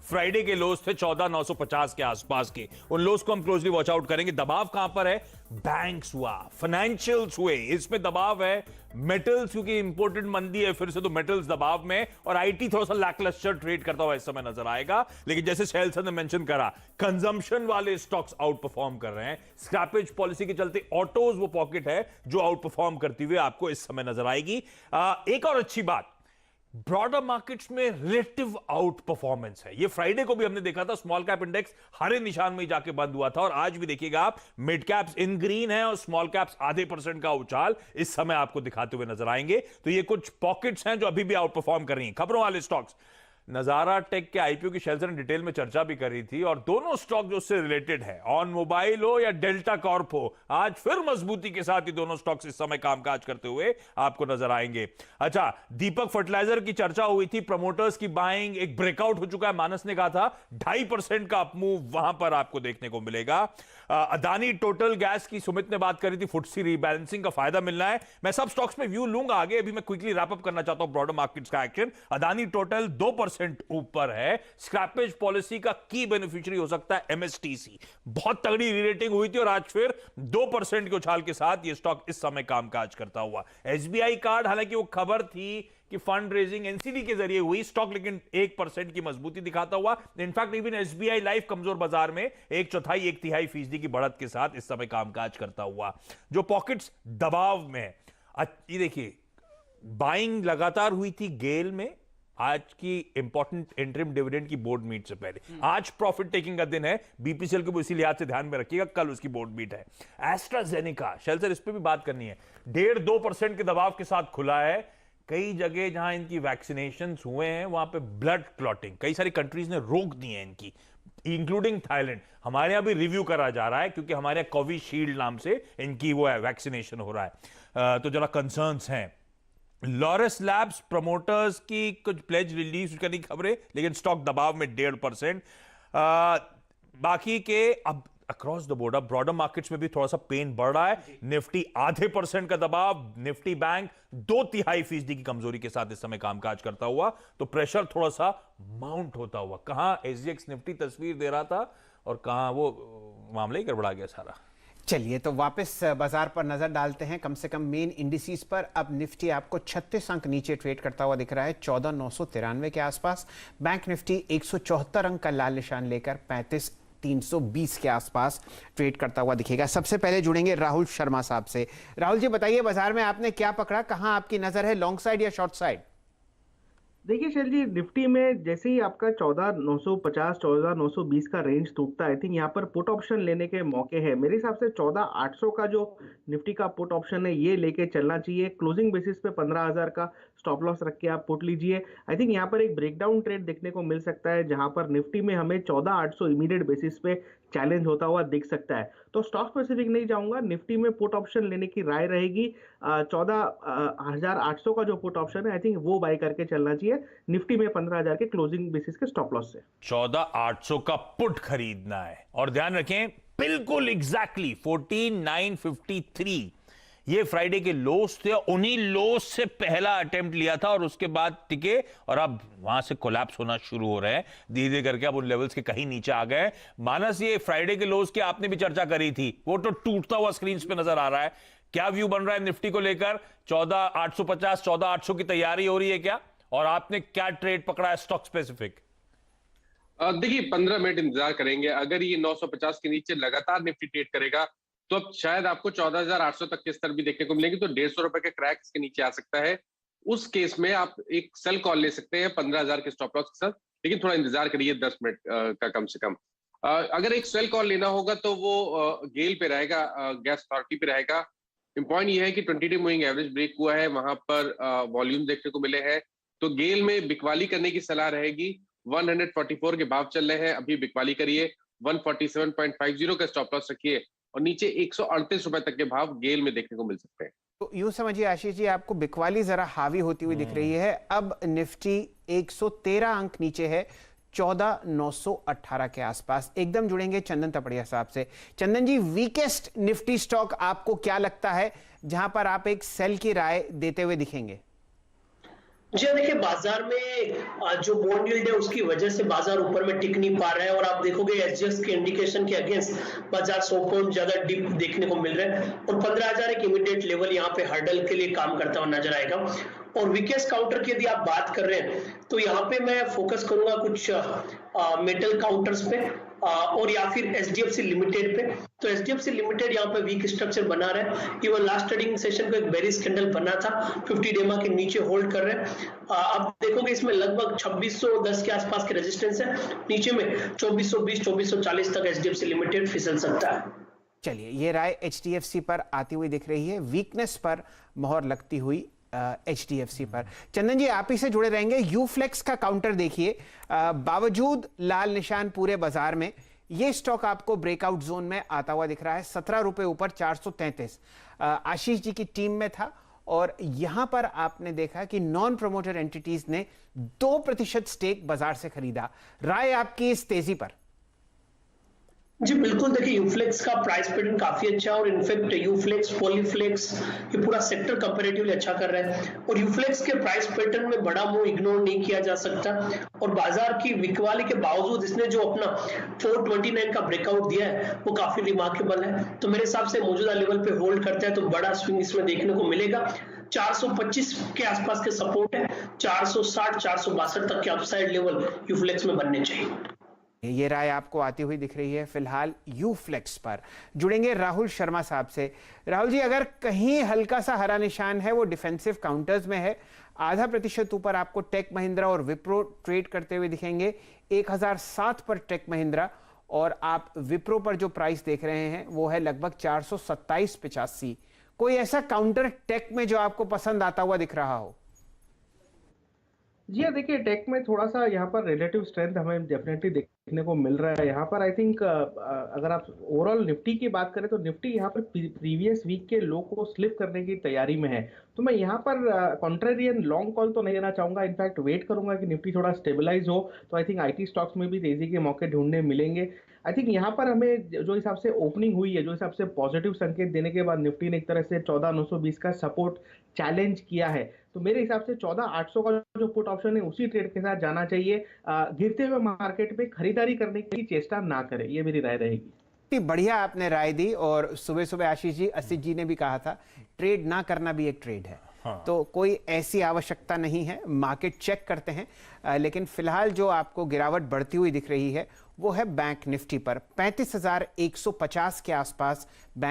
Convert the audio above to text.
Friday के लोज थे 14,950 के आसपास के, उन लोज को हम क्लोजली वॉच आउट करेंगे। दबाव कहां पर है? बैंक्स हुआ, फाइनेंशियल्स हुए, इसमें दबाव है। मेटल्स, क्योंकि इंपोर्टेड मंदी है फिर से, तो मेटल्स दबाव में, और आईटी थोड़ा सा लैकलस्टर ट्रेड करता हुआ इस समय नजर आएगा। लेकिन जैसे शैल सर ने मेंशन करा, कंजम्पशन वाले स्टॉक्स आउट परफॉर्म कर रहे हैं। स्क्रैपेज पॉलिसी के चलते ऑटोज वो पॉकेट है जो आउट परफॉर्म करती हुई आपको इस समय नजर आएगी। एक और अच्छी बात, ब्रॉडर मार्केट्स में रिलेटिव आउट परफॉर्मेंस है। ये फ्राइडे को भी हमने देखा था, स्मॉल कैप इंडेक्स हरे निशान में जाके बंद हुआ था, और आज भी देखिएगा आप, मिड कैप्स इन ग्रीन है और स्मॉल कैप्स आधे % का उछाल इस समय आपको दिखाते हुए नजर आएंगे। तो ये कुछ पॉकेट्स हैं जो अभी भी आउट परफॉर्म कर रही हैं। खबरों वाले स्टॉक्स, नजारा टेक के आईपीओ की शैल सर ने डिटेल में चर्चा भी करी थी, और दोनों स्टॉक जो उससे रिलेटेड है, ऑन मोबाइल हो या डेल्टा कॉर्प हो, आज फिर मजबूती के साथ ही दोनों स्टॉक्स इस समय कामकाज करते हुए आपको नजर आएंगे। अच्छा, दीपक फर्टिलाइजर की चर्चा हुई थी, प्रमोटर्स की बाइंग, एक ब्रेकआउट हो चुका है। मानस ने कहा था 2.5% का अपमूव वहां पर आपको देखने को मिलेगा। अदानी टोटल गैस की सुमित ने बात करी थी, फुटसी रीबैलेंसिंग का फायदा मिलना है। मैं सब स्टॉक्स में व्यू लूंगा आगे, अभी मैं क्विकली रैप अप करना चाहता हूं ब्रॉडर मार्केट्स का एक्शन। अदानी टोटल 2% ऊपर है। स्क्रैपेज पॉलिसी का की बेनिफिशियरी हो सकता है एमएसटीसी, बहुत तगड़ी रीरेटिंग हुई थी और आज फिर 2% के उछाल के साथ ये स्टॉक इस समय कामकाज करता हुआ। एसबीआई कार्ड, हालांकि वो खबर थी कि फंड रेजिंग एनसीडी के जरिए हुई, स्टॉक लेकिन 1% की मजबूती दिखाता हुआ। इनफैक्ट इवन एसबीआई लाइफ कमजोर बाजार में 1/4-1/3% की बढ़त के साथ इस समय कामकाज करता हुआ। जो पॉकेट्स दबाव में, ये देखिए, बाइंग लगातार हुई थी गेल में, आज की इंपॉर्टेंट इंटरिम डिविडेंड की बोर्ड मीट से पहले। आज प्रॉफिट टेकिंग का दिन है, बीपीसीएल को इसी लिहाज से ध्यान में रखिएगा, कल उसकी बोर्ड मीट है। एस्ट्राजेनेका, शैल सर इस पे भी बात करनी है, 1.5-2% के दबाव के साथ खुला है। कई जगह जहां इनकी वैक्सीनेशन हुए हैं वहां पे ब्लड क्लॉटिंग कई सारी कंट्रीज ने रोक दी है इनकी, इंक्लूडिंग थाईलैंड। हमारे यहां भी रिव्यू करा जा रहा है क्योंकि हमारे यहां कोविशील्ड नाम से इनकी वो है वैक्सीनेशन हो रहा है। तो जरा कंसर्न्स हैं। लॉरेस लैब्स प्रमोटर्स की कुछ प्लेज रिलीज करने की खबरें, लेकिन स्टॉक दबाव में 1.5%। बाकी के अब अक्रॉस द बोर्ड, अब ब्रॉडर मार्केट्स में भी थोड़ा सा पेन बढ़ रहा है। निफ्टी 0.5% का दबाव, निफ्टी बैंक 2/3% की कमजोरी के साथ इस समय कामकाज करता हुआ, तो प्रेशर थोड़ा सा माउंट होता हुआ। कहां एसजीएक्स निफ्टी तस्वीर दे रहा था और कहां वो मामला ही गड़बड़ा गया सारा। चलिए तो वापस बाजार पर नजर डालते हैं। कम से कम मेन इंडिसेस पर अब निफ्टी आपको 36 अंक नीचे ट्रेड करता हुआ दिख रहा है, 14,993 के आसपास। बैंक निफ्टी 174 अंक का लाल निशान लेकर 35,320 के आसपास ट्रेड करता हुआ दिखेगा। सबसे पहले जुड़ेंगे राहुल शर्मा साहब से। राहुल जी बताइए, बाजार में आपने क्या पकड़ा, कहां आपकी नजर है, लॉन्ग साइड या शॉर्ट साइड? देखिए शैल जी, निफ्टी में जैसे ही आपका 14,950 14,920 का रेंज टूटता है, आई थिंक यहाँ पर पुट ऑप्शन लेने के मौके हैं। मेरे हिसाब से 14,800 का जो निफ्टी का पुट ऑप्शन है ये लेके चलना चाहिए। क्लोजिंग बेसिस पे 15,000 का स्टॉप लॉस रख के आप पुट लीजिए। आई थिंक यहाँ पर एक ब्रेकडाउन ट्रेड देखने को मिल सकता है जहां पर निफ्टी में हमें 14,800 इमीडिएट बेसिस पे चैलेंज होता हुआ दिख सकता है। तो स्टॉक स्पेसिफिक नहीं जाऊंगा, निफ्टी में पुट ऑप्शन लेने की राय रहेगी। 14,800 का जो पुट ऑप्शन है आई थिंक वो बाय करके चलना चाहिए, निफ्टी में 15,000 के क्लोजिंग बेसिस के स्टॉप लॉस से। 14,800 का पुट खरीदना है, और ध्यान रखें बिल्कुल एग्जैक्टली 14,953 ये फ्राइडे के लोस थे, उन्हीं लोस से पहला अटेम्प्ट लिया था और उसके बाद टिके, और अब वहां से कोलैप्स होना शुरू हो रहे हैं धीरे धीरे करके, अब उन लेवल्स के कहीं नीचे आ गए। मानस, ये फ्राइडे के लोस की आपने भी चर्चा करी थी, वो तो टूटता हुआ स्क्रीन पे नजर आ रहा है। क्या व्यू बन रहा है निफ्टी को लेकर? 14,850 14,800 की तैयारी हो रही है क्या, और आपने क्या ट्रेड पकड़ा है स्टॉक स्पेसिफिक? देखिए 15 मिनट इंतजार करेंगे। अगर ये 950 के नीचे लगातार निफ्टी ट्रेड करेगा तो अब शायद आपको 14,800 तक के स्तर भी देखने को मिलेंगे, तो 150 रुपए का क्रैक इसके नीचे आ सकता है। उस केस में आप एक सेल कॉल ले सकते हैं 15,000 के स्टॉप लॉस के साथ, लेकिन थोड़ा इंतजार करिए 10 मिनट का कम से कम। अगर एक सेल कॉल लेना होगा तो वो गेल पे रहेगा, गैस अथॉरिटी पे रहेगा। पॉइंट ये है कि 20-डे मूविंग एवरेज ब्रेक हुआ है, वहां पर वॉल्यूम देखने को मिले हैं, तो गेल में बिकवाली करने की सलाह रहेगी। 144 के भाव चल रहे हैं, अभी बिकवाली करिए। 147.50 का स्टॉप लॉस रखिए, और नीचे 138 रुपए तक के भाव गेल में देखने को मिल सकते हैं। तो यूं समझिए आशीष जी, आपको बिकवाली जरा हावी होती हुई दिख रही है। अब निफ्टी 113 अंक नीचे है, 14,918 के आसपास। एकदम जुड़ेंगे चंदन तपड़िया साहब से। चंदन जी, वीकेस्ट निफ्टी स्टॉक आपको क्या लगता है जहां पर आप एक सेल की राय देते हुए दिखेंगे? जी देखिए, बाजार में जो बॉन्ड यील्ड है उसकी वजह से बाजार ऊपर में टिक नहीं पा रहा है, और आप देखोगे एसजीएक्स के इंडिकेशन के अगेंस्ट बाजार 100 पॉइंट ज्यादा डिप देखने को मिल रहा है, और 15,000 एक इमीडिएट लेवल यहाँ पे हर्डल के लिए काम करता हुआ नजर आएगा। और वीकेस्ट काउंटर की यदि आप बात कर रहे हैं तो यहाँ पे मैं फोकस करूंगा कुछ मेटल काउंटर्स पे और या फिर एचडीएफसी लिमिटेड पे। तो एचडीएफसी लिमिटेड यहाँ पे वीक स्ट्रक्चर बना रहा है, इवन लास्ट ट्रेडिंग सेशन को एक बेरिश कैंडल बना था, 50 डेमा के नीचे होल्ड कर रहे हैं। आप देखोगे इसमें लगभग 2610 के आसपास के रेजिस्टेंस है, नीचे में 2420 2440 तक एचडीएफसी लिमिटेड फिसल सकता है। चलिए, ये राय एचडीएफसी पर आती हुई दिख रही है, वीकनेस पर मोहर लगती हुई एचडीएफसी पर। चंदन जी, आप ही से जुड़े रहेंगे। यूफ्लेक्स का काउंटर देखिए, बावजूद लाल निशान पूरे बाजार में, ये स्टॉक आपको ब्रेकआउट जोन में आता हुआ दिख रहा है। 17 रुपए ऊपर 433 आशीष जी की टीम में था, और यहां पर आपने देखा कि नॉन प्रमोटर एंटिटीज ने 2% स्टेक बाजार से खरीदा। राय आपकी इस तेजी पर? जी बिल्कुल, देखिए यूफ्लेक्स का प्राइस पैटर्न काफी अच्छा है, और इनफैक्ट यूफ्लेक्स, पॉलीफ्लेक्स, ये पूरा सेक्टर कंपैरेटिवली अच्छा कर रहा है, और यूफ्लेक्स के प्राइस पैटर्न में बड़ा मूव इग्नोर नहीं किया जा सकता। और बाजार की वीकवाली के बावजूद इसने जो अपना 429 का ब्रेकआउट दिया है वो काफी रिमार्केबल है। तो मेरे हिसाब से मौजूदा लेवल पे होल्ड करता है तो बड़ा स्विंग इसमें देखने को मिलेगा। 425 के आसपास के सपोर्ट है, 460 462 तक के अपसाइड लेवल यूफ्लेक्स में बनने चाहिए। ये राय आपको आती हुई दिख रही है फिलहाल यूफ्लेक्स पर। जुड़ेंगे राहुल शर्मा साहब से। राहुल जी, अगर कहीं हल्का सा हरा निशान है वो डिफेंसिव काउंटर्स में है। 0.5% ऊपर आपको टेक महिंद्रा और विप्रो ट्रेड करते हुए दिखेंगे, 1007 पर टेक महिंद्रा, और आप विप्रो पर जो प्राइस देख रहे हैं वो है लगभग 427.85। कोई ऐसा काउंटर टेक में जो आपको पसंद आता हुआ दिख रहा हो? जी हाँ, देखिए टेक में थोड़ा सा यहाँ पर रिलेटिव स्ट्रेंथ हमें डेफिनेटली देखने को मिल रहा है। यहाँ पर आई थिंक अगर आप ओवरऑल निफ्टी की बात करें तो निफ्टी यहाँ पर प्रीवियस वीक के लो को स्लिप करने की तैयारी में है, तो मैं यहाँ पर कॉन्ट्रेरियन लॉन्ग कॉल तो नहीं लेना चाहूंगा। इनफैक्ट वेट करूंगा कि निफ्टी थोड़ा स्टेबलाइज हो, तो आई थिंक आईटी स्टॉक्स में भी तेजी के मौके ढूंढने मिलेंगे। आई थिंक यहाँ पर हमें जो हिसाब से ओपनिंग हुई है, जो हिसाब से पॉजिटिव संकेत देने के बाद निफ्टी ने एक तरह से 14,920 का सपोर्ट चैलेंज किया है, तो मेरे हिसाब से 14,800 का जो पुट ऑप्शन है उसी ट्रेड के साथ जाना चाहिए। गिरते हुए मार्केट में खरीदारी करने की चेष्टा ना करें, ये मेरी राय रहेगी। इतनी बढ़िया आपने राय दी, और सुबह सुबह आशीष जी, असित जी ने भी कहा था ट्रेड ना करना भी एक ट्रेड है। हाँ। तो कोई ऐसी आवश्यकता नहीं है, मार्केट चेक करते हैं। लेकिन फिलहाल जो आपको गिरावट बढ़ती हुई दिख रही है वो है बैंक निफ्टी पर। 35,150 के आसपास बैंक